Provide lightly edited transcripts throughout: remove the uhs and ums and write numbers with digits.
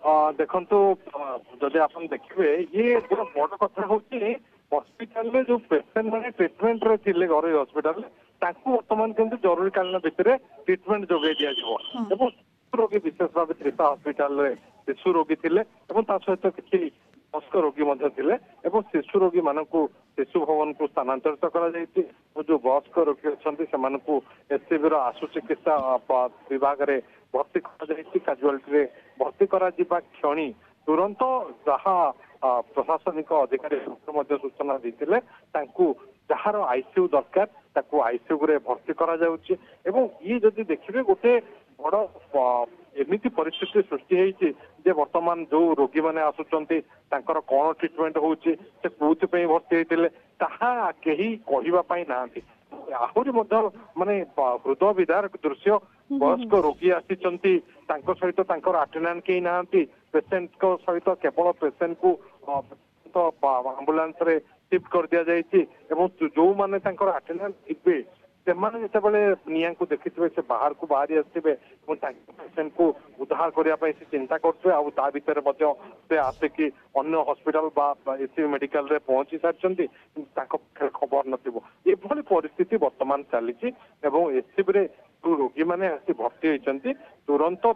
देखो जदि आप देखिए ये गोटे बड़ कथा हूँ हस्पिटाल जो पेसेंट मैंने ट्रिटमेंट रे थिले घर हस्पिटाल बर्तमान केमती जरूरीकालीन भितर ट्रिटमेंट जोगे दिज्व रोगी विशेष भाव त्रिशा हस्पिटाल शिशु रोगी थे सहित किसी वयस्क रोगी थे शिशु रोगी मान शिशु भवन को स्थानांतरित कर जो वयस्क रोगी अच्छा एससीबी आशु चिकित्सा विभाग में भर्ती काजुआलिटी भर्ती करा क्षणी तुरंत जहाँ प्रशासनिक अधिकारी सूचना देते जार आईसीयू दरकार आईसीयू रे भर्ती करा ये जदि देखिए गोटे बड़ एमती परिस्थिति सृष्टि होती जे वर्तमान जो रोगी मैंने आसुंच कौन ट्रिटमेंट होती भर्ती होते कहीं कहवाई ना आहरी माने हृदय विदारक दृश्य वयस्क रोगी आसी सहित अटेंडेंट कहीं ना पेसेंट सहित केवल पेसेंट को आंबुलांस रे शिफ्ट कर दि जाइए जो माने अटेंडेंट थे से निया को देखिए से बाहर को बाहरी आसवे पेसेंट को उद्धार करने से चिंता करते आ भितर से आसिकी अन्य हस्पिटाल एससीबी मेडिकल रे पहुंची सारी खबर नभली परिस्थिति वर्तमान चली एससीबी रे जो रोगी मैंने आसी भर्ती होती तुरंत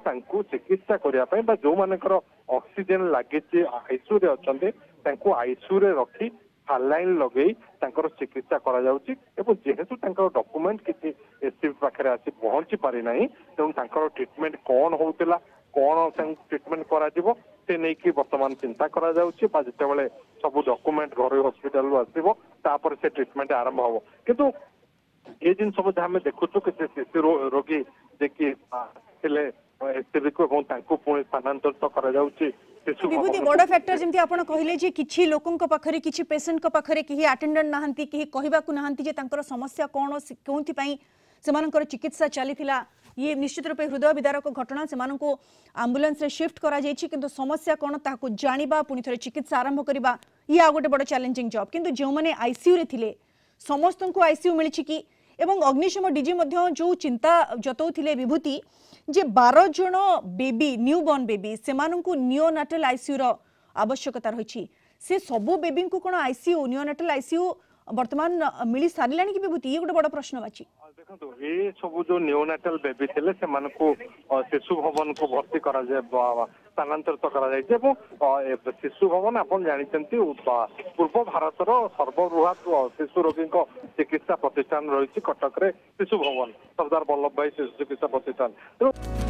चिकित्सा करने जो मानकर ऑक्सीजन लगी आईसीयू रे अच्छा आईसीयू रे रखी सालाइन लगे चिकित्सा जेहेतु डॉक्यूमेंट किसी एससीबी पाखे आसी पहुंची पारि ना तेणु ट्रिटमेंट कौन होता कौन ट्रिटमेंट करा से नहीं कि वर्तमान चिंता करा जितेबाला सब डॉक्यूमेंट घर हस्पिटाल आसो से ट्रिटमेंट आरंभ हम किंतु ये जिन सब जहाँ देखु कि शिशु रोगी जे कि एससीबी को पुणी स्थानांतरित करा विभूति बड़ फैक्टर जमी आप कहले जे किछि लोकंक पाखरे किछि पेशेंट को पाखरे किहि अटेंडेंट नाहंती किहि कहबाकू नाहंती जे तांकर समस्या कोन कोंथि पई सेमानकर चिकित्सा चलीथिला ये निश्चित रूपे हृदय विदारक घटना सेमाननको एम्बुलेंस रे शिफ्ट करा जायछि किंतु समस्या कोन ताको जानिबा पुनि थरे चिकित्सा आरंभ करबा ये आ गोटे बड़ चैलेंजिंग जॉब किंतु जो माने आईसीयू रे थिले समस्त को आईसीयू मिलिछि कि एवं अग्निशम डीजी मध्य जो चिंता जतौथिले विभूति जे 12 जन बेबी न्यू बॉर्न बेबी सेमानଙ୍କୁ नियोनाटल आईसीयू रो आवश्यकता रही से सबु बेबी को कोन आईसीयू नियोनाटल आईसीयू वर्तमान मिली सारिलानी कि विभूति ये गोटे बड़ प्रश्न बाची देखो ये सब जो नियोनाटल बेबी थे से शिशु भवन को भर्ती करा स्थानांतरित करा शिशु भवन आप जानते पूर्व भारतर सर्वबृहत शिशु रोगी चिकित्सा प्रतिष्ठान रही कटक रे शिशु भवन सरदार वल्लभ भाई शिशु चिकित्सा प्रतिष्ठान।